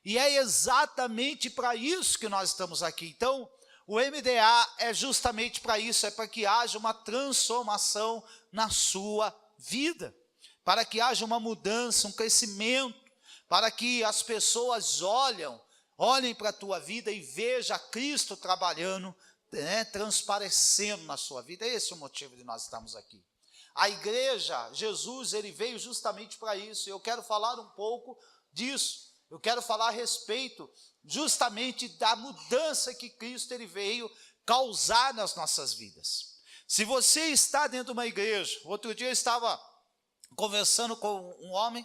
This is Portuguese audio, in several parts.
E é exatamente para isso que nós estamos aqui. Então, o MDA é justamente para isso, é para que haja uma transformação na sua vida, para que haja uma mudança, um crescimento, para que as pessoas olhem para a tua vida e vejam Cristo trabalhando, transparecendo na sua vida. Esse é o motivo de nós estarmos aqui. A igreja, Jesus, ele veio justamente para isso. Eu quero falar um pouco disso. Eu quero falar a respeito justamente da mudança que Cristo ele veio causar nas nossas vidas. Se você está dentro de uma igreja, outro dia eu estava conversando com um homem,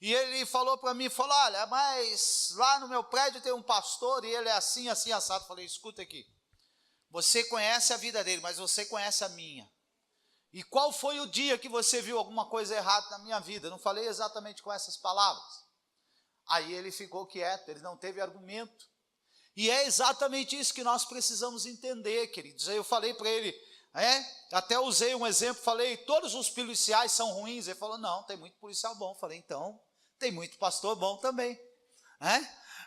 e ele falou para mim, olha, mas lá no meu prédio tem um pastor, e ele é assim, assim, assado. Eu falei, escuta aqui, você conhece a vida dele, mas você conhece a minha. E qual foi o dia que você viu alguma coisa errada na minha vida? Eu não falei exatamente com essas palavras. Aí ele ficou quieto, ele não teve argumento. E é exatamente isso que nós precisamos entender, queridos. Aí eu falei para ele, até usei um exemplo, falei, todos os policiais são ruins? Ele falou, não, tem muito policial bom. Eu falei, então, tem muito pastor bom também.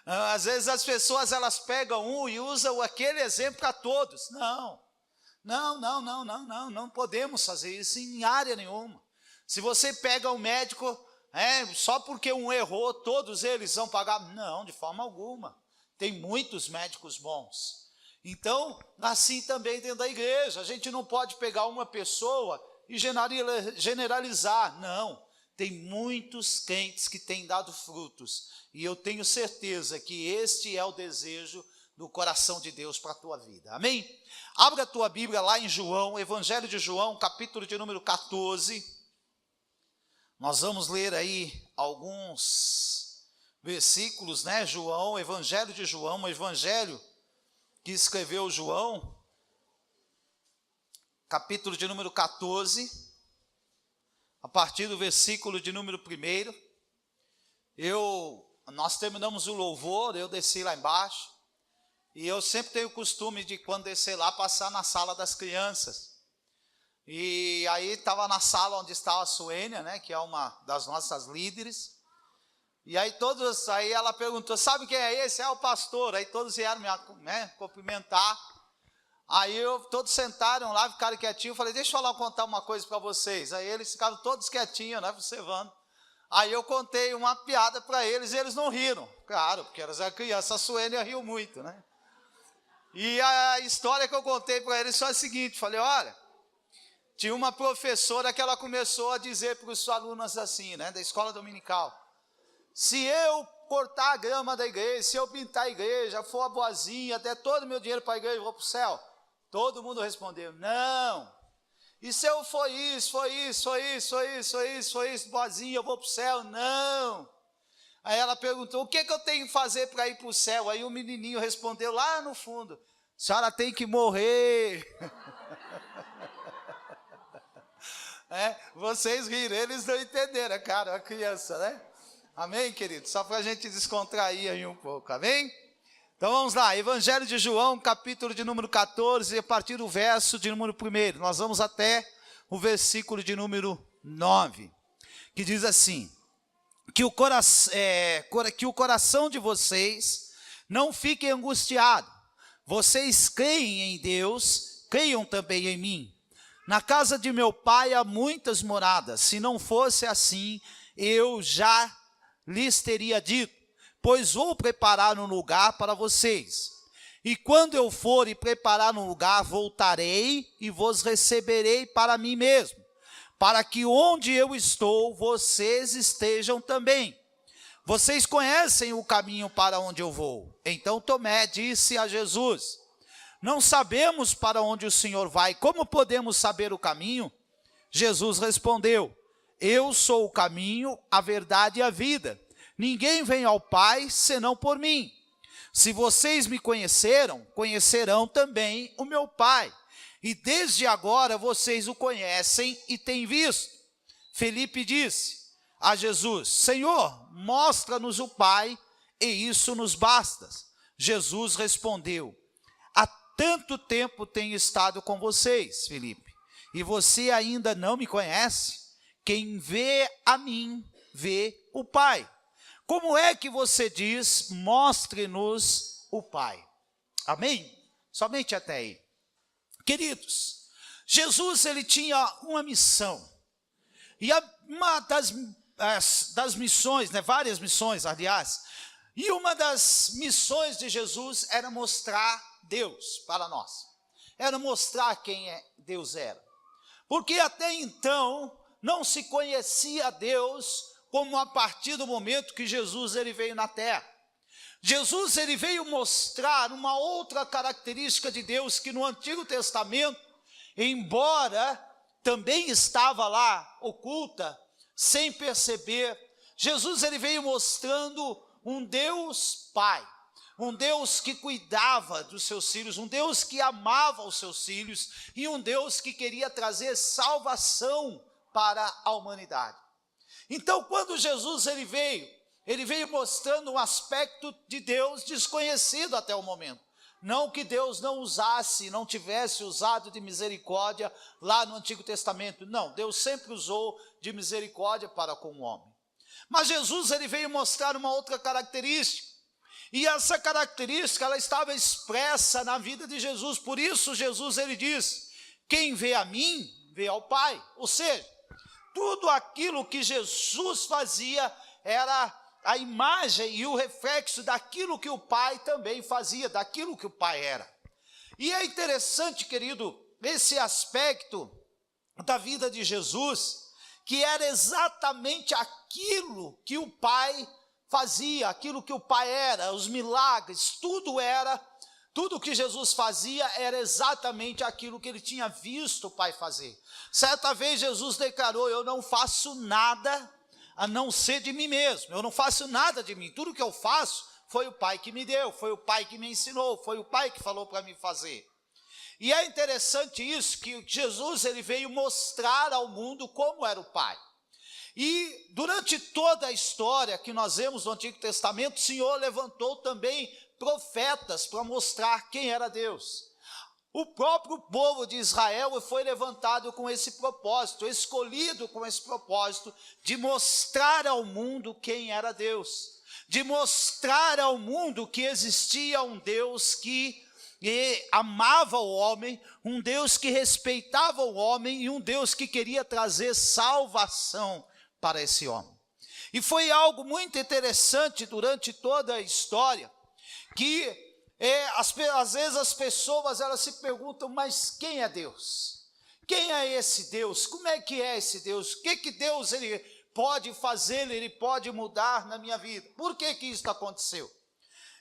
Às vezes as pessoas, elas pegam um e usam aquele exemplo para todos. Não podemos fazer isso em área nenhuma. Se você pega um médico, só porque um errou, todos eles vão pagar? Não, de forma alguma. Tem muitos médicos bons. Então, assim também dentro da igreja, a gente não pode pegar uma pessoa e generalizar, não. Tem muitos crentes que têm dado frutos, e eu tenho certeza que este é o desejo do coração de Deus para a tua vida, amém? Abra a tua Bíblia lá em João, Evangelho de João, capítulo de número 14, nós vamos ler aí alguns versículos, João, Evangelho de João, o Evangelho que escreveu João, capítulo de número 14, a partir do versículo de número 1, nós terminamos o louvor, eu desci lá embaixo, e eu sempre tenho o costume de, quando descer lá, passar na sala das crianças. E aí estava na sala onde estava a Suênia, que é uma das nossas líderes. E aí ela perguntou, sabe quem é esse? É o pastor. Aí todos vieram me cumprimentar. Aí todos sentaram lá, ficaram quietinhos. Falei, deixa eu contar uma coisa para vocês. Aí eles ficaram todos quietinhos, observando. Aí eu contei uma piada para eles e eles não riram. Claro, porque elas eram crianças, a Suênia riu muito, E a história que eu contei para eles foi a seguinte, falei, olha, tinha uma professora que ela começou a dizer para os alunos assim, da escola dominical, se eu cortar a grama da igreja, se eu pintar a igreja, for a boazinha, der todo o meu dinheiro para a igreja, eu vou para o céu? Todo mundo respondeu, não. E se eu for isso, boazinha, eu vou para o céu? Não. Aí ela perguntou, o que eu tenho que fazer para ir para o céu? Aí o menininho respondeu lá no fundo, a senhora tem que morrer. Vocês riram, eles não entenderam, cara, a criança, Amém, querido? Só para a gente descontrair aí um pouco, amém? Então vamos lá, Evangelho de João, capítulo de número 14, a partir do verso de número 1, nós vamos até o versículo de número 9, que diz assim, que o coração de vocês não fique angustiado, vocês creem em Deus, creiam também em mim. Na casa de meu pai há muitas moradas, se não fosse assim, eu já lhes teria dito, pois vou preparar um lugar para vocês. E quando eu for e preparar um lugar, voltarei e vos receberei para mim mesmo, para que onde eu estou, vocês estejam também. Vocês conhecem o caminho para onde eu vou. Então Tomé disse a Jesus, não sabemos para onde o Senhor vai, como podemos saber o caminho? Jesus respondeu, eu sou o caminho, a verdade e a vida. Ninguém vem ao Pai senão por mim. Se vocês me conheceram, conhecerão também o meu Pai. E desde agora vocês o conhecem e têm visto. Felipe disse a Jesus, Senhor, mostra-nos o Pai, e isso nos basta. Jesus respondeu, há tanto tempo tenho estado com vocês, Felipe, e você ainda não me conhece? Quem vê a mim, vê o Pai. como é que você diz, mostre-nos o Pai? Amém? Somente até aí. Queridos, Jesus, ele tinha uma missão. E uma das missões, né, várias missões, aliás, e uma das missões de Jesus era mostrar Deus para nós. Era mostrar quem Deus era. Porque até então não se conhecia Deus como a partir do momento que Jesus ele veio na terra. Jesus ele veio mostrar uma outra característica de Deus que no Antigo Testamento, embora também estava lá oculta, sem perceber, Jesus ele veio mostrando um Deus Pai, um Deus que cuidava dos seus filhos, um Deus que amava os seus filhos e um Deus que queria trazer salvação para a humanidade. Então, quando Jesus ele veio mostrando um aspecto de Deus desconhecido até o momento. Não que Deus não usasse, não tivesse usado de misericórdia lá no Antigo Testamento. Não, Deus sempre usou de misericórdia para com o homem. Mas Jesus ele veio mostrar uma outra característica. E essa característica ela estava expressa na vida de Jesus. Por isso Jesus ele diz, quem vê a mim, vê ao Pai. Ou seja, tudo aquilo que Jesus fazia era a imagem e o reflexo daquilo que o Pai também fazia, daquilo que o Pai era. E é interessante, querido, esse aspecto da vida de Jesus, que era exatamente aquilo que o Pai fazia, aquilo que o Pai era, os milagres, tudo que Jesus fazia era exatamente aquilo que ele tinha visto o Pai fazer. Certa vez Jesus declarou, eu não faço nada a não ser de mim mesmo, eu não faço nada de mim, tudo que eu faço foi o Pai que me deu, foi o Pai que me ensinou, foi o Pai que falou para mim fazer. E é interessante isso, que Jesus ele veio mostrar ao mundo como era o Pai. E durante toda a história que nós vemos no Antigo Testamento, o Senhor levantou também profetas para mostrar quem era Deus. O próprio povo de Israel foi levantado com esse propósito, escolhido com esse propósito de mostrar ao mundo quem era Deus, de mostrar ao mundo que existia um Deus que amava o homem, um Deus que respeitava o homem e um Deus que queria trazer salvação para esse homem. E foi algo muito interessante durante toda a história, que às vezes as pessoas elas se perguntam, mas quem é Deus? Quem é esse Deus? Como é que é esse Deus? O que Deus ele pode fazer, ele pode mudar na minha vida? Por que isso aconteceu?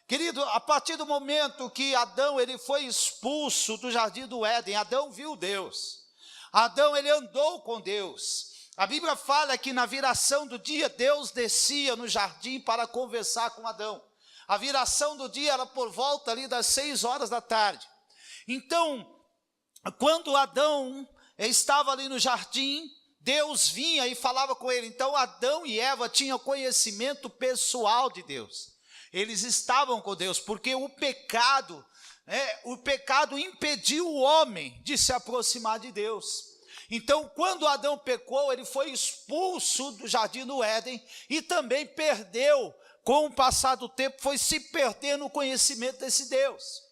Querido, a partir do momento que Adão ele foi expulso do jardim do Éden, Adão viu Deus. Adão ele andou com Deus. A Bíblia fala que na viração do dia Deus descia no jardim para conversar com Adão. A viração do dia era por volta ali das 6 horas da tarde. Então, quando Adão estava ali no jardim, Deus vinha e falava com ele. Então, Adão e Eva tinham conhecimento pessoal de Deus. Eles estavam com Deus, porque o pecado impediu o homem de se aproximar de Deus. Então, quando Adão pecou, ele foi expulso do jardim do Éden e também perdeu. Com o passar do tempo, foi se perdendo o conhecimento desse Deus.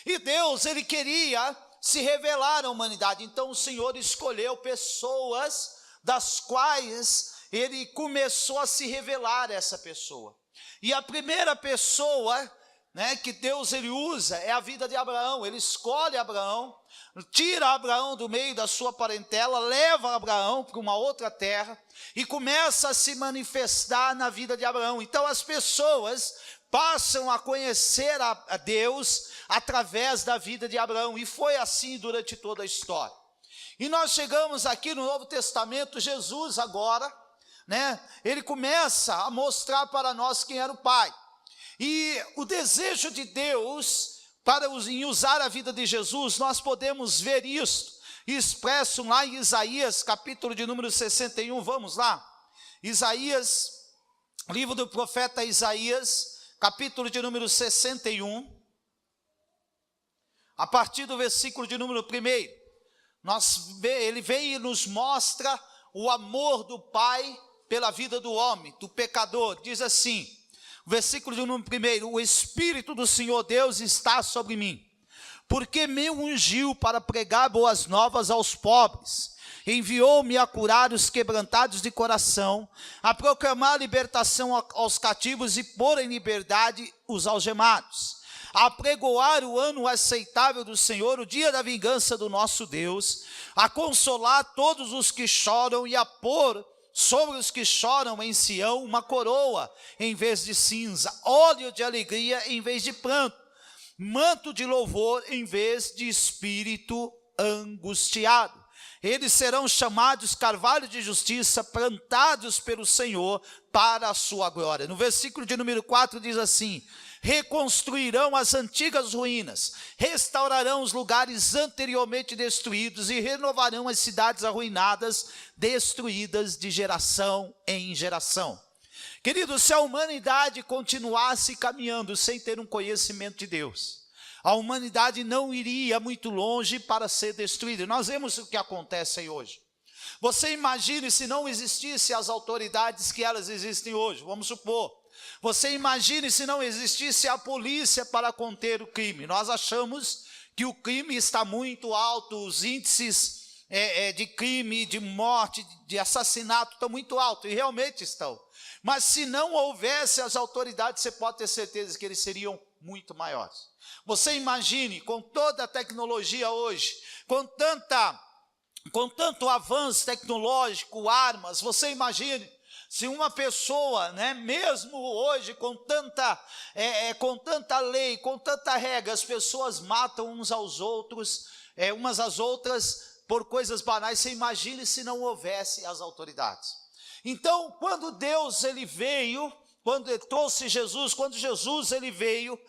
E Deus, ele queria se revelar à humanidade. Então, o Senhor escolheu pessoas das quais ele começou a se revelar a essa pessoa. E a primeira pessoa, que Deus ele usa é a vida de Abraão. Ele escolhe Abraão, tira Abraão do meio da sua parentela, leva Abraão para uma outra terra e começa a se manifestar na vida de Abraão. Então as pessoas passam a conhecer a Deus através da vida de Abraão, e foi assim durante toda a história. E nós chegamos aqui no Novo Testamento, Jesus agora, ele começa a mostrar para nós quem era o Pai. E o desejo de Deus em usar a vida de Jesus, nós podemos ver isso expresso lá em Isaías, capítulo de número 61, vamos lá. Isaías, livro do profeta Isaías, capítulo de número 61, a partir do versículo de número 1, ele vem e nos mostra o amor do Pai pela vida do homem, do pecador. Diz assim: versículo de número 1, o Espírito do Senhor Deus está sobre mim, porque me ungiu para pregar boas novas aos pobres, enviou-me a curar os quebrantados de coração, a proclamar libertação aos cativos e pôr em liberdade os algemados, a apregoar o ano aceitável do Senhor, o dia da vingança do nosso Deus, a consolar todos os que choram e a pôr sobre os que choram em Sião uma coroa em vez de cinza, óleo de alegria em vez de pranto, manto de louvor em vez de espírito angustiado. Eles serão chamados carvalho de justiça, plantados pelo Senhor para a sua glória. No versículo de número 4 diz assim: reconstruirão as antigas ruínas, restaurarão os lugares anteriormente destruídos e renovarão as cidades arruinadas, destruídas de geração em geração. Queridos, se a humanidade continuasse caminhando sem ter um conhecimento de Deus, a humanidade não iria muito longe para ser destruída. Nós vemos o que acontece aí hoje. Você imagine se não existissem as autoridades que elas existem hoje, vamos supor. Você imagine se não existisse a polícia para conter o crime. Nós achamos que o crime está muito alto, os índices de crime, de morte, de assassinato estão muito altos, e realmente estão. Mas se não houvesse as autoridades, você pode ter certeza que eles seriam muito maiores. Você imagine, com toda a tecnologia hoje, com tanto avanço tecnológico, armas, você imagine se uma pessoa, mesmo hoje com tanta lei, com tanta regra, as pessoas matam uns aos outros, umas às outras por coisas banais. Você imagine se não houvesse as autoridades. Então, quando Deus ele veio, quando ele trouxe Jesus, quando Jesus ele veio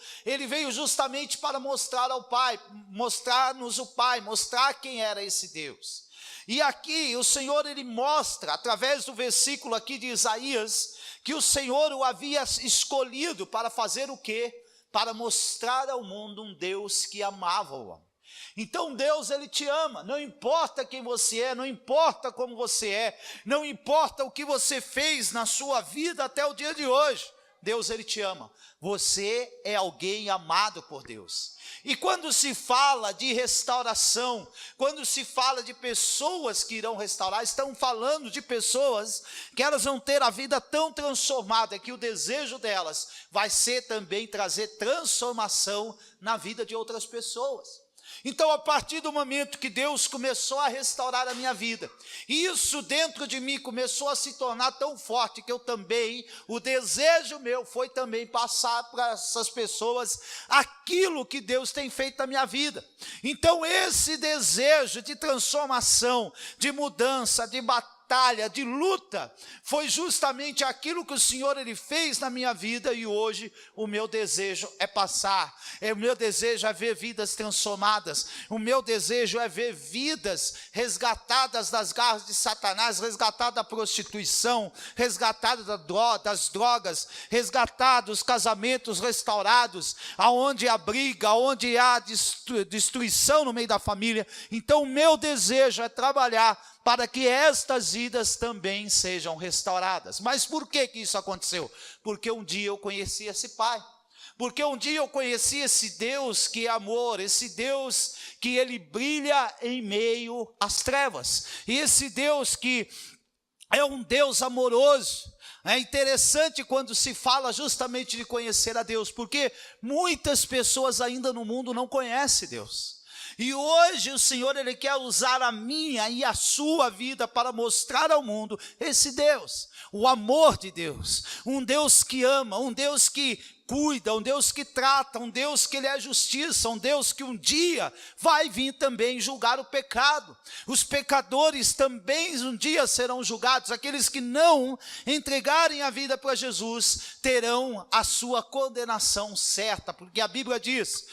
justamente para mostrar ao Pai, mostrar-nos o Pai, mostrar quem era esse Deus. E aqui o Senhor ele mostra, através do versículo aqui de Isaías, que o Senhor o havia escolhido para fazer o quê? Para mostrar ao mundo um Deus que amava o homem. Então Deus ele te ama, não importa quem você é, não importa como você é, não importa o que você fez na sua vida até o dia de hoje, Deus ele te ama. Você é alguém amado por Deus. E quando se fala de restauração, quando se fala de pessoas que irão restaurar, estão falando de pessoas que elas vão ter a vida tão transformada que o desejo delas vai ser também trazer transformação na vida de outras pessoas. Então, a partir do momento que Deus começou a restaurar a minha vida, isso dentro de mim começou a se tornar tão forte que eu também, o desejo meu foi também passar para essas pessoas aquilo que Deus tem feito na minha vida. Então, esse desejo de transformação, de mudança, de batalha, de luta, foi justamente aquilo que o Senhor ele fez na minha vida, e hoje o meu desejo é passar, o meu desejo é ver vidas transformadas, o meu desejo é ver vidas resgatadas das garras de Satanás, resgatadas da prostituição, resgatadas das drogas, resgatados casamentos restaurados, aonde há briga, aonde há destruição no meio da família. Então o meu desejo é trabalhar para que estas vidas também sejam restauradas. Mas por que isso aconteceu? Porque um dia eu conheci esse Pai. Porque um dia eu conheci esse Deus que é amor, esse Deus que ele brilha em meio às trevas. E esse Deus que é um Deus amoroso. É interessante quando se fala justamente de conhecer a Deus, porque muitas pessoas ainda no mundo não conhecem Deus. E hoje o Senhor ele quer usar a minha e a sua vida para mostrar ao mundo esse Deus, o amor de Deus, um Deus que ama, um Deus que cuida, um Deus que trata, um Deus que ele é justiça, um Deus que um dia vai vir também julgar o pecado. Os pecadores também um dia serão julgados, aqueles que não entregarem a vida para Jesus terão a sua condenação certa, porque a Bíblia diz,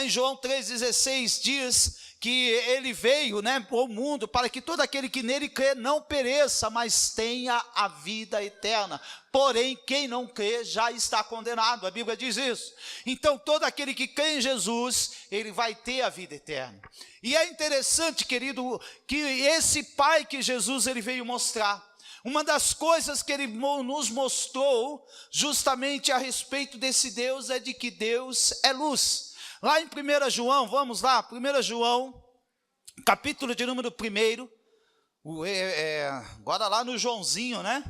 em João 3,16 diz que ele veio ao mundo para que todo aquele que nele crê não pereça, mas tenha a vida eterna. Porém, quem não crê já está condenado, a Bíblia diz isso. Então, todo aquele que crê em Jesus, ele vai ter a vida eterna. E é interessante, querido, que esse Pai que Jesus ele veio mostrar, Uma das coisas que ele nos mostrou justamente a respeito desse Deus é de que Deus é luz. Lá em 1 João, vamos lá, 1 João, capítulo de número 1, agora lá no Joãozinho, né?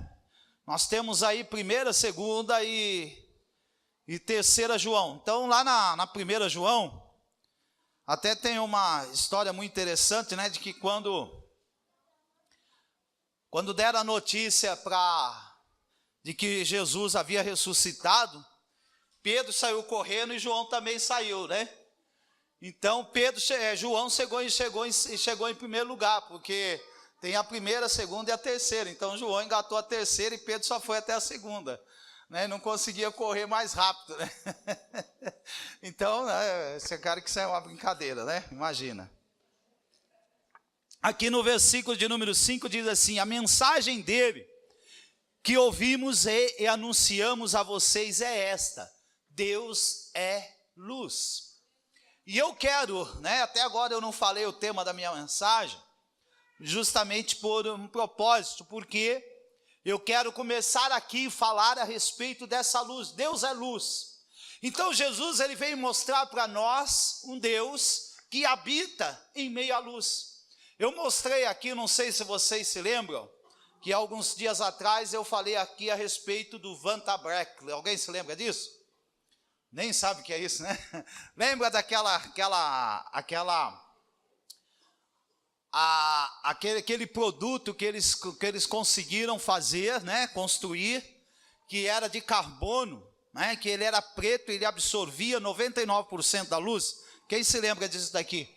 Nós temos aí 1ª, 2ª e 3ª João. Então lá na 1 João, até tem uma história muito interessante, né? De que quando deram a notícia de que Jesus havia ressuscitado, Pedro saiu correndo e João também saiu, né? Então João chegou em primeiro lugar, porque tem a 1ª, 2ª e a 3ª. Então João engatou a 3ª e Pedro só foi até a 2ª, né? Não conseguia correr mais rápido, né? Então, esse cara que isso é uma brincadeira, né? Imagina. Aqui no versículo de número 5 diz assim: a mensagem dele que ouvimos e anunciamos a vocês é esta: Deus é luz. E eu quero, né, até agora eu não falei o tema da minha mensagem, justamente por um propósito, porque eu quero começar aqui a falar a respeito dessa luz. Deus é luz. Então Jesus, ele veio mostrar para nós um Deus que habita em meio à luz. Eu mostrei aqui, não sei se vocês se lembram, que alguns dias atrás eu falei aqui a respeito do Vantabreck. Alguém se lembra disso? Nem sabe o que é isso, né? Lembra aquele produto que eles conseguiram fazer, né? Construir, que era de carbono, né? Que ele era preto, ele absorvia 99% da luz. Quem se lembra disso daqui?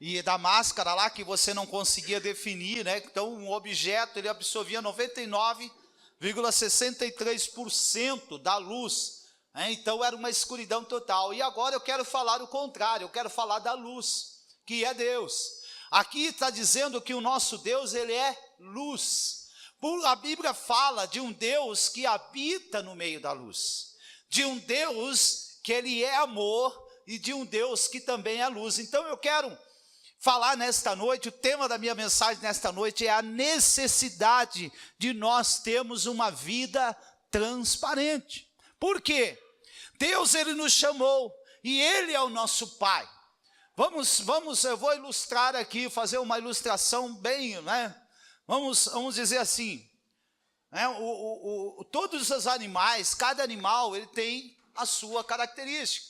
E da máscara lá que você não conseguia definir, né? Então um objeto ele absorvia 99,63% da luz, né? Então era uma escuridão total. E agora eu quero falar o contrário, eu quero falar da luz, que é Deus. Aqui está dizendo que o nosso Deus, ele é luz. A Bíblia fala de um Deus que habita no meio da luz, de um Deus que ele é amor e de um Deus que também é luz. Então eu quero falar nesta noite, o tema da minha mensagem nesta noite é a necessidade de nós termos uma vida transparente. Por quê? Deus, ele nos chamou e ele é o nosso Pai. Eu vou ilustrar aqui, fazer uma ilustração bem, né? Vamos dizer assim, né? Todos os animais, cada animal, ele tem a sua característica.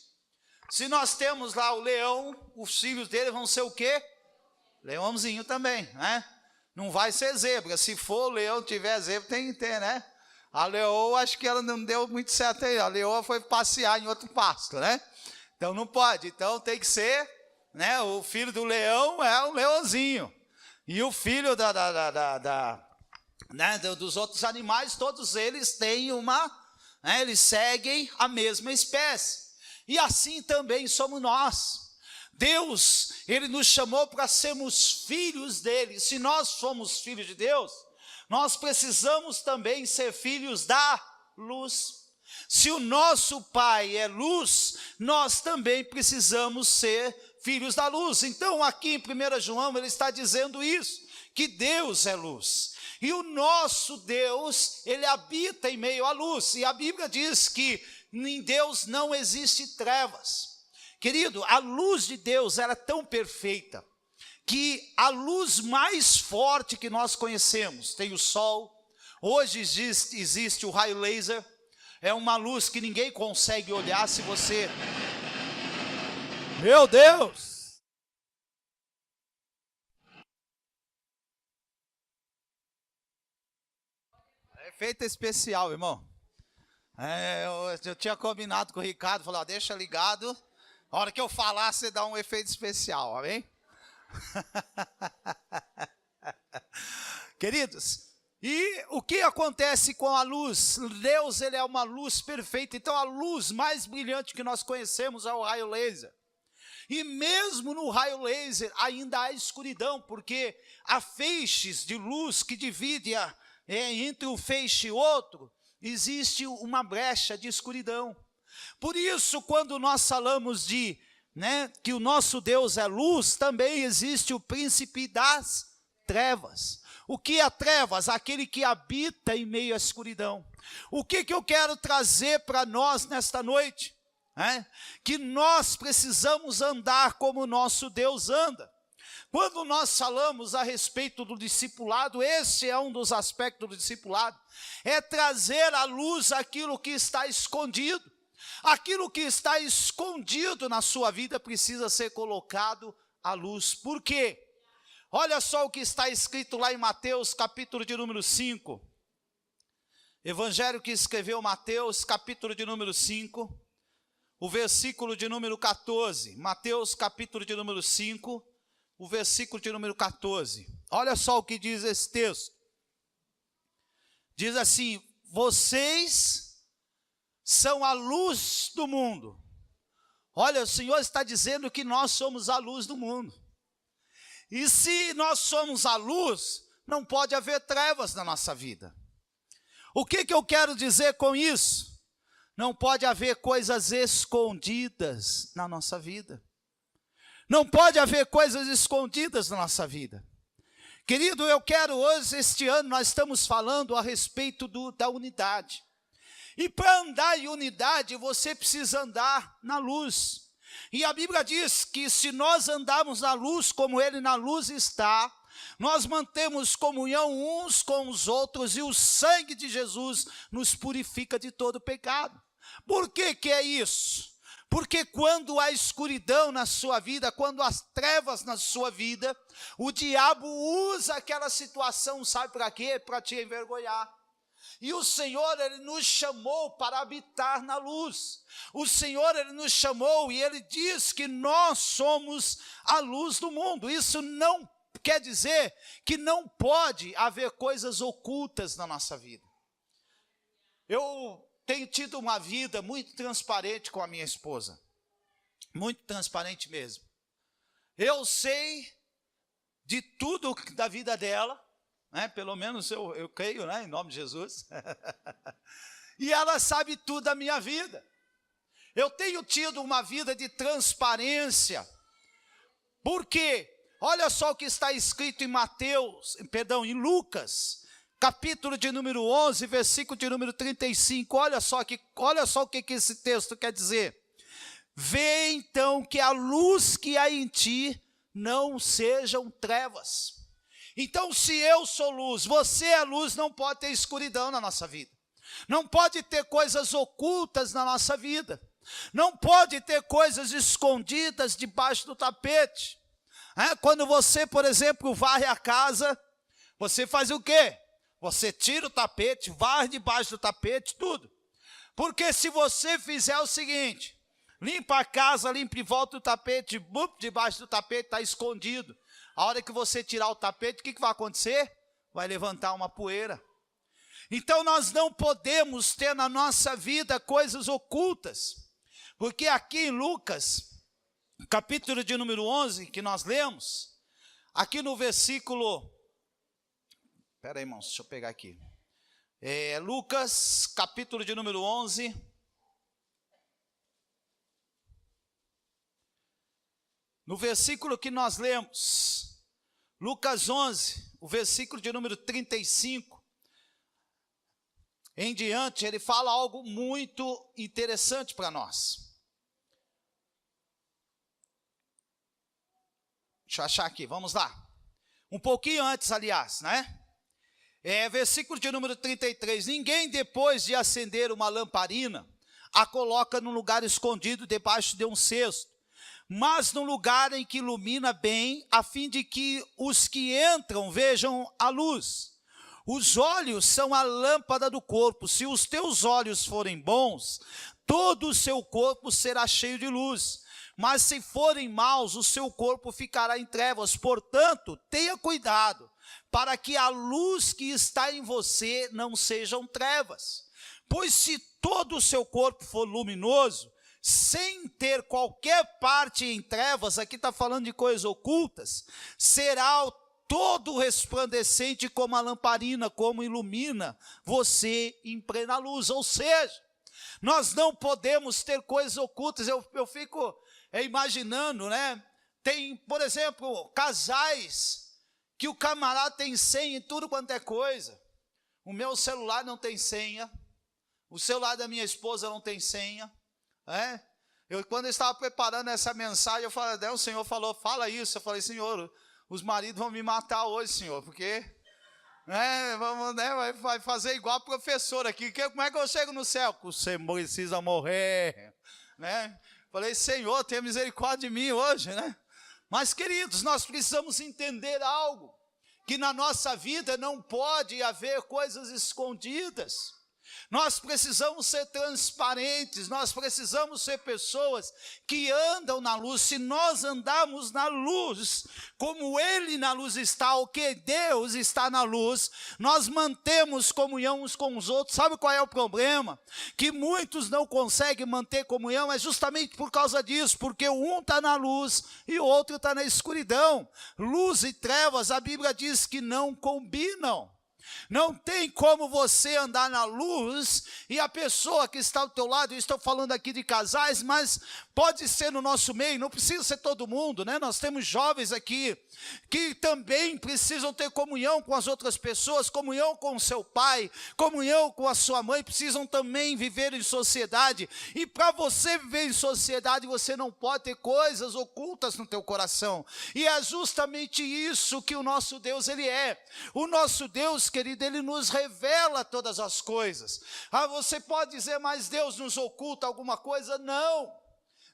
Se nós temos lá o leão, os filhos dele vão ser o quê? Leãozinho também, né? Não vai ser zebra. Se for o leão tiver zebra, tem que ter, né? A leoa, acho que ela não deu muito certo aí. A leoa foi passear em outro pasto, né? Então não pode. Então tem que ser, né? O filho do leão é o leãozinho. E o filho dos outros animais, todos eles têm né? Eles seguem a mesma espécie. E assim também somos nós. Deus, ele nos chamou para sermos filhos dele. Se nós somos filhos de Deus, nós precisamos também ser filhos da luz. Se o nosso Pai é luz, nós também precisamos ser filhos da luz. Então aqui em 1 João ele está dizendo isso, que Deus é luz. E o nosso Deus, ele habita em meio à luz. E a Bíblia diz que em Deus não existe trevas. Querido, a luz de Deus era tão perfeita que a luz mais forte que nós conhecemos, tem o sol, hoje existe o raio laser, é uma luz que ninguém consegue olhar se você... Meu Deus! É efeito especial, irmão. Eu tinha combinado com o Ricardo, falou, deixa ligado, a hora que eu falar, você dá um efeito especial, amém? Queridos, e o que acontece com a luz? Deus, ele é uma luz perfeita, então a luz mais brilhante que nós conhecemos é o raio laser. E mesmo no raio laser ainda há escuridão, porque há feixes de luz que dividem entre um feixe e outro, existe uma brecha de escuridão. Por isso, quando nós falamos que o nosso Deus é luz, também existe o príncipe das trevas. O que é trevas? Aquele que habita em meio à escuridão. O que eu quero trazer para nós nesta noite? Que nós precisamos andar como o nosso Deus anda. Quando nós falamos a respeito do discipulado, esse é um dos aspectos do discipulado, é trazer à luz aquilo que está escondido. Aquilo que está escondido na sua vida precisa ser colocado à luz. Por quê? Olha só o que está escrito lá em Mateus, capítulo de número 5. Evangelho que escreveu Mateus, capítulo de número 5, o versículo de número 14. Mateus, capítulo de número 5, o versículo de número 14. Olha só o que diz esse texto. Diz assim: vocês são a luz do mundo. Olha, o Senhor está dizendo que nós somos a luz do mundo. E se nós somos a luz, não pode haver trevas na nossa vida. O que eu quero dizer com isso? Não pode haver coisas escondidas na nossa vida. Não pode haver coisas escondidas na nossa vida. Querido, eu quero hoje, este ano, nós estamos falando a respeito da unidade. E para andar em unidade, você precisa andar na luz. E a Bíblia diz que se nós andarmos na luz, como Ele na luz está, nós mantemos comunhão uns com os outros, e o sangue de Jesus nos purifica de todo pecado. Por que é isso? Porque quando há escuridão na sua vida, quando há trevas na sua vida, o diabo usa aquela situação, sabe para quê? Para te envergonhar. E o Senhor, Ele nos chamou para habitar na luz. O Senhor, Ele nos chamou e Ele diz que nós somos a luz do mundo. Isso não quer dizer que não pode haver coisas ocultas na nossa vida. Eu tenho tido uma vida muito transparente com a minha esposa. Muito transparente mesmo. Eu sei de tudo da vida dela. Pelo menos eu creio, em nome de Jesus. E ela sabe tudo da minha vida. Eu tenho tido uma vida de transparência. Por quê? Olha só o que está escrito em Lucas, capítulo de número 11, versículo de número 35. Olha só o que esse texto quer dizer. Vê então que a luz que há em ti não sejam trevas. Então, se eu sou luz, você é luz, não pode ter escuridão na nossa vida. Não pode ter coisas ocultas na nossa vida. Não pode ter coisas escondidas debaixo do tapete. Quando você, por exemplo, varre a casa, você faz o quê? Você tira o tapete, varre debaixo do tapete, tudo. Porque se você fizer o seguinte, limpa a casa, limpa em volta do tapete, debaixo do tapete está escondido. A hora que você tirar o tapete, o que vai acontecer? Vai levantar uma poeira. Então nós não podemos ter na nossa vida coisas ocultas. Porque aqui em Lucas, capítulo de número 11, que nós lemos, aqui no versículo... Espera aí, irmãos, deixa eu pegar aqui. Lucas, capítulo de número 11... No versículo que nós lemos, Lucas 11, o versículo de número 35, em diante, ele fala algo muito interessante para nós. Deixa eu achar aqui, vamos lá. Um pouquinho antes, aliás, versículo de número 33. Ninguém, depois de acender uma lamparina, a coloca num lugar escondido debaixo de um cesto, mas num lugar em que ilumina bem, a fim de que os que entram vejam a luz. Os olhos são a lâmpada do corpo. Se os teus olhos forem bons, todo o seu corpo será cheio de luz. Mas se forem maus, o seu corpo ficará em trevas. Portanto, tenha cuidado, para que a luz que está em você não sejam trevas. Pois se todo o seu corpo for luminoso, sem ter qualquer parte em trevas, aqui está falando de coisas ocultas, será todo resplandecente como a lamparina, como ilumina você em plena luz. Ou seja, nós não podemos ter coisas ocultas. Eu fico imaginando, tem, por exemplo, casais que o camarada tem senha em tudo quanto é coisa. O meu celular não tem senha, o celular da minha esposa não tem senha. Quando eu estava preparando essa mensagem, eu falei, o Senhor falou, fala isso. Eu falei, Senhor, os maridos vão me matar hoje, Senhor, porque vai fazer igual a professora aqui. Como é que eu chego no céu? Você precisa morrer. Falei, Senhor, tenha misericórdia de mim hoje. Mas, queridos, nós precisamos entender algo, que na nossa vida não pode haver coisas escondidas. Nós precisamos ser transparentes, nós precisamos ser pessoas que andam na luz. Se nós andarmos na luz, como Ele na luz está, o que Deus está na luz, nós mantemos comunhão uns com os outros. Sabe qual é o problema? Que muitos não conseguem manter comunhão, é justamente por causa disso, porque um está na luz e o outro está na escuridão. Luz e trevas, a Bíblia diz que não combinam. Não tem como você andar na luz e a pessoa que está ao teu lado, eu estou falando aqui de casais, mas pode ser no nosso meio, não precisa ser todo mundo, Nós temos jovens aqui que também precisam ter comunhão com as outras pessoas, comunhão com o seu pai, comunhão com a sua mãe, precisam também viver em sociedade. E para você viver em sociedade, você não pode ter coisas ocultas no teu coração. E é justamente isso que o nosso Deus, Ele é. O nosso Deus, querido, Ele nos revela todas as coisas. Você pode dizer, mas Deus nos oculta alguma coisa? Não.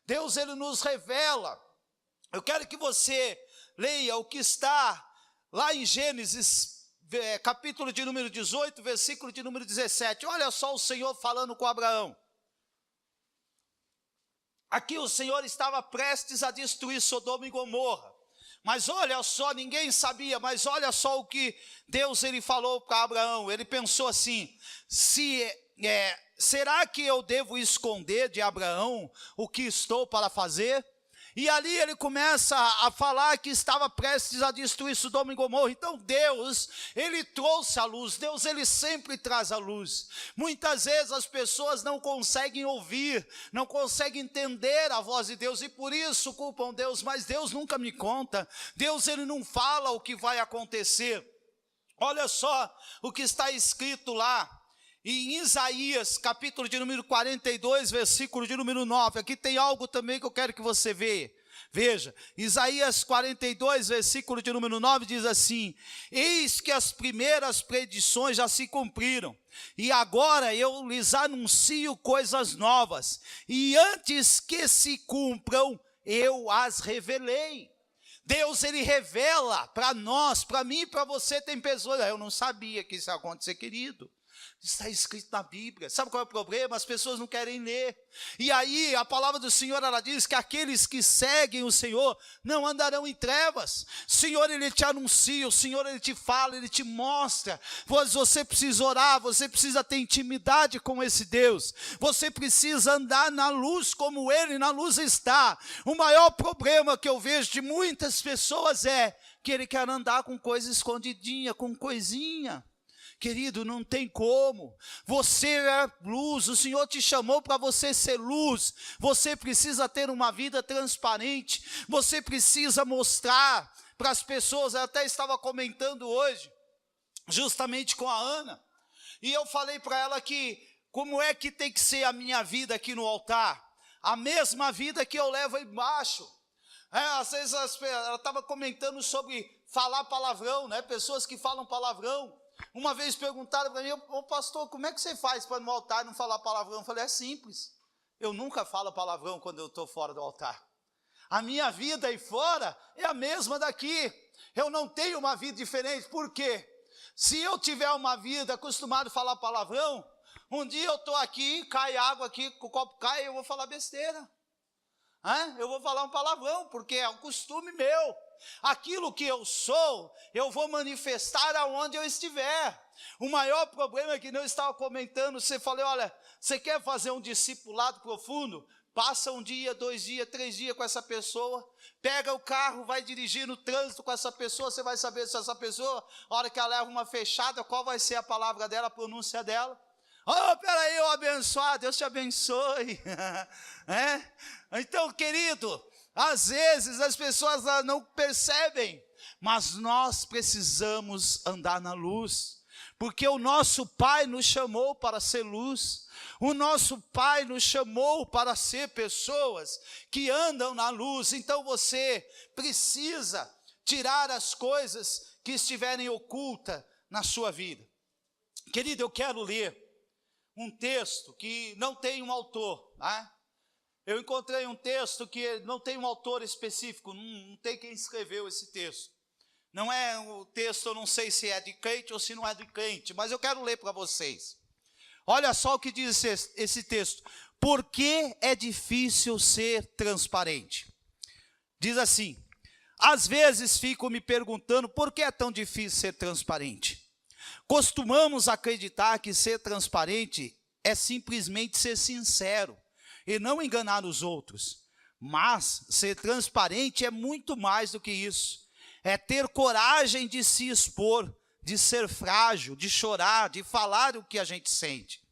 Deus, Ele nos revela. Eu quero que você leia o que está lá em Gênesis, capítulo de número 18, versículo de número 17. Olha só o Senhor falando com Abraão. Aqui o Senhor estava prestes a destruir Sodoma e Gomorra. Mas olha só, ninguém sabia, mas olha só o que Deus ele falou para Abraão. Ele pensou assim, será que eu devo esconder de Abraão o que estou para fazer? E ali ele começa a falar que estava prestes a destruir Sodoma e Gomorra. Então Deus, Ele trouxe a luz. Deus, Ele sempre traz a luz. Muitas vezes as pessoas não conseguem ouvir, não conseguem entender a voz de Deus, e por isso culpam Deus, mas Deus nunca me conta. Deus, Ele não fala o que vai acontecer. Olha só o que está escrito lá. E em Isaías, capítulo de número 42, versículo de número 9, aqui tem algo também que eu quero que você veja. Isaías 42, versículo de número 9, diz assim, eis que as primeiras predições já se cumpriram, e agora eu lhes anuncio coisas novas, e antes que se cumpram, eu as revelei. Deus, Ele revela para nós, para mim e para você. Tem pessoas, eu não sabia que isso ia acontecer, querido. Está escrito na Bíblia. Sabe qual é o problema? As pessoas não querem ler. E aí a palavra do Senhor, ela diz que aqueles que seguem o Senhor não andarão em trevas. O Senhor, Ele te anuncia, o Senhor, Ele te fala, Ele te mostra. Pois você precisa orar, você precisa ter intimidade com esse Deus. Você precisa andar na luz como Ele na luz está. O maior problema que eu vejo de muitas pessoas é que ele quer andar com coisa escondidinha, com coisinha. Querido, não tem como. Você é luz, o Senhor te chamou para você ser luz. Você precisa ter uma vida transparente. Você precisa mostrar para as pessoas. Eu até estava comentando hoje, justamente com a Ana. E eu falei para ela que, como é que tem que ser a minha vida aqui no altar? A mesma vida que eu levo embaixo. Às vezes ela estava comentando sobre falar palavrão, pessoas que falam palavrão. Uma vez perguntaram para mim, ô pastor, como é que você faz para no altar não falar palavrão? Eu falei, é simples, eu nunca falo palavrão quando eu estou fora do altar. A minha vida aí fora é a mesma daqui, eu não tenho uma vida diferente. Por quê? Se eu tiver uma vida acostumado a falar palavrão, um dia eu estou aqui, cai água aqui, o copo cai, eu vou falar besteira. Eu vou falar um palavrão, porque é um costume meu. Aquilo que eu sou, eu vou manifestar aonde eu estiver. O maior problema é que eu estava comentando, você falou, olha, você quer fazer um discipulado profundo? Passa um dia, 2 dias, 3 dias com essa pessoa, pega o carro, vai dirigir no trânsito com essa pessoa, você vai saber se essa pessoa, a hora que ela leva uma fechada, qual vai ser a palavra dela, a pronúncia dela. Peraí, eu abençoar, Deus te abençoe. Então, querido, às vezes as pessoas não percebem, mas nós precisamos andar na luz, porque o nosso Pai nos chamou para ser luz, o nosso Pai nos chamou para ser pessoas que andam na luz. Então você precisa tirar as coisas que estiverem ocultas na sua vida. Querido, eu quero ler um texto que não tem um autor, né? Eu encontrei um texto que não tem um autor específico, não tem quem escreveu esse texto. Não é o texto, eu não sei se é de crente ou se não é de crente, mas eu quero ler para vocês. Olha só o que diz esse texto. Por que é difícil ser transparente? Diz assim: às vezes fico me perguntando por que é tão difícil ser transparente. Costumamos acreditar que ser transparente é simplesmente ser sincero e não enganar os outros. Mas ser transparente é muito mais do que isso. É ter coragem de se expor, de ser frágil, de chorar, de falar o que a gente sente.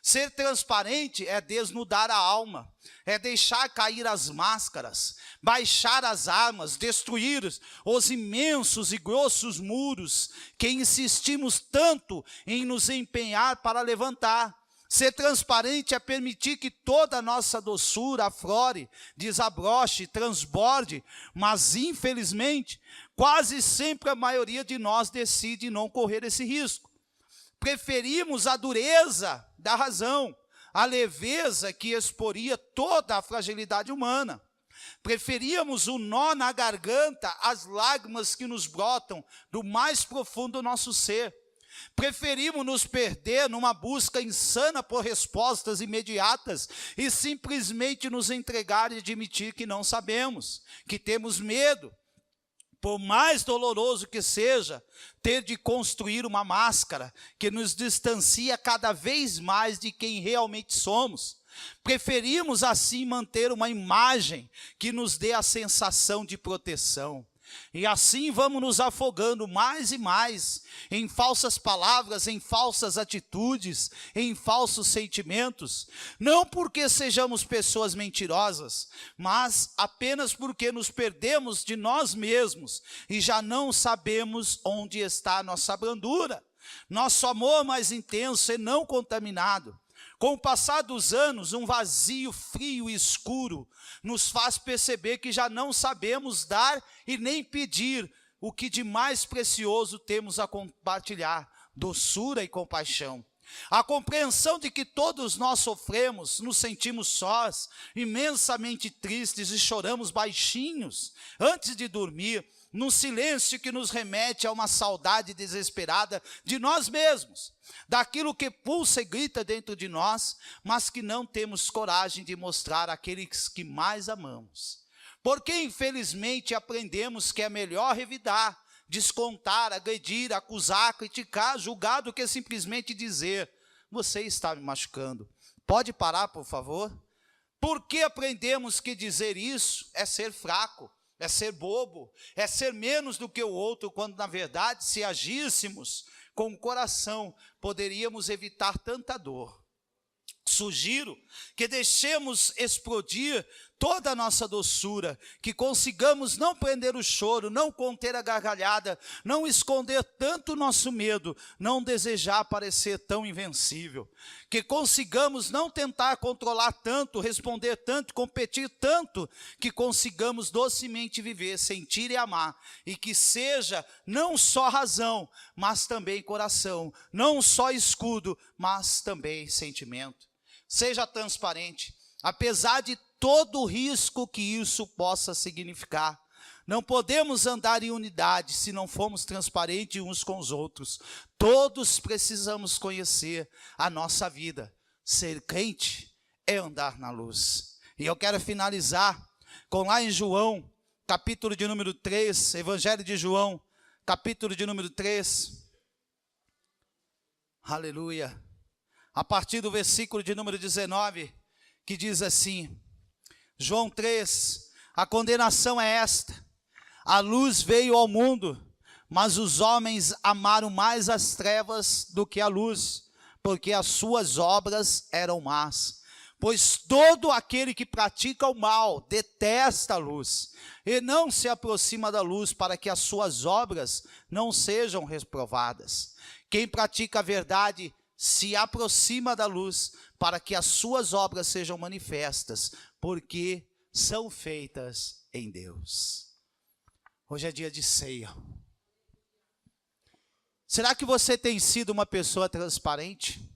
Ser transparente é desnudar a alma, é deixar cair as máscaras, baixar as armas, destruir os imensos e grossos muros que insistimos tanto em nos empenhar para levantar. Ser transparente é permitir que toda a nossa doçura aflore, desabroche, transborde, mas infelizmente, quase sempre a maioria de nós decide não correr esse risco. Preferimos a dureza da razão, a leveza que exporia toda a fragilidade humana. Preferíamos o nó na garganta, as lágrimas que nos brotam do mais profundo do nosso ser. Preferimos nos perder numa busca insana por respostas imediatas e simplesmente nos entregar e admitir que não sabemos, que temos medo. Por mais doloroso que seja, ter de construir uma máscara que nos distancia cada vez mais de quem realmente somos. Preferimos assim manter uma imagem que nos dê a sensação de proteção. E assim vamos nos afogando mais e mais em falsas palavras, em falsas atitudes, em falsos sentimentos, não porque sejamos pessoas mentirosas, mas apenas porque nos perdemos de nós mesmos e já não sabemos onde está a nossa brandura, nosso amor mais intenso e não contaminado. Com o passar dos anos, um vazio frio e escuro nos faz perceber que já não sabemos dar e nem pedir o que de mais precioso temos a compartilhar: doçura e compaixão. A compreensão de que todos nós sofremos, nos sentimos sós, imensamente tristes e choramos baixinhos antes de dormir, num silêncio que nos remete a uma saudade desesperada de nós mesmos, daquilo que pulsa e grita dentro de nós, mas que não temos coragem de mostrar àqueles que mais amamos. Porque infelizmente aprendemos que é melhor revidar, descontar, agredir, acusar, criticar, julgar, do que simplesmente dizer: você está me machucando, pode parar, por favor? Porque aprendemos que dizer isso é ser fraco, é ser bobo, é ser menos do que o outro, quando na verdade, se agíssemos com o coração, poderíamos evitar tanta dor. Sugiro que deixemos explodir toda a nossa doçura, que consigamos não prender o choro, não conter a gargalhada, não esconder tanto o nosso medo, não desejar parecer tão invencível, que consigamos não tentar controlar tanto, responder tanto, competir tanto, que consigamos docemente viver, sentir e amar, e que seja não só razão, mas também coração, não só escudo, mas também sentimento. Seja transparente, apesar de todo o risco que isso possa significar. Não podemos andar em unidade se não formos transparentes uns com os outros. Todos precisamos conhecer a nossa vida. Ser crente é andar na luz. E eu quero finalizar com lá em João, capítulo de número 3, Evangelho de João, capítulo de número 3. Aleluia. A partir do versículo de número 19, que diz assim, João 3, a condenação é esta: a luz veio ao mundo, mas os homens amaram mais as trevas do que a luz, porque as suas obras eram más. Pois todo aquele que pratica o mal detesta a luz, e não se aproxima da luz, para que as suas obras não sejam reprovadas. Quem pratica a verdade se aproxima da luz, para que as suas obras sejam manifestas, porque são feitas em Deus. Hoje é dia de ceia. Será que você tem sido uma pessoa transparente?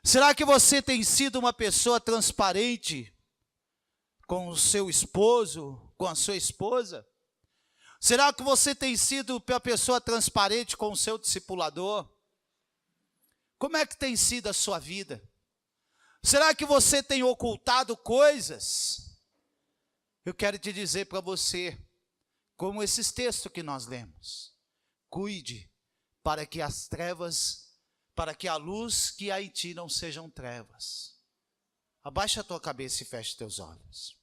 Será que você tem sido uma pessoa transparente com o seu esposo, com a sua esposa? Será que você tem sido uma pessoa transparente com o seu discipulador? Como é que tem sido a sua vida? Será que você tem ocultado coisas? Eu quero te dizer para você, como esses textos que nós lemos, cuide para que as trevas, para que a luz que há em ti não sejam trevas. Abaixa a tua cabeça e feche teus olhos.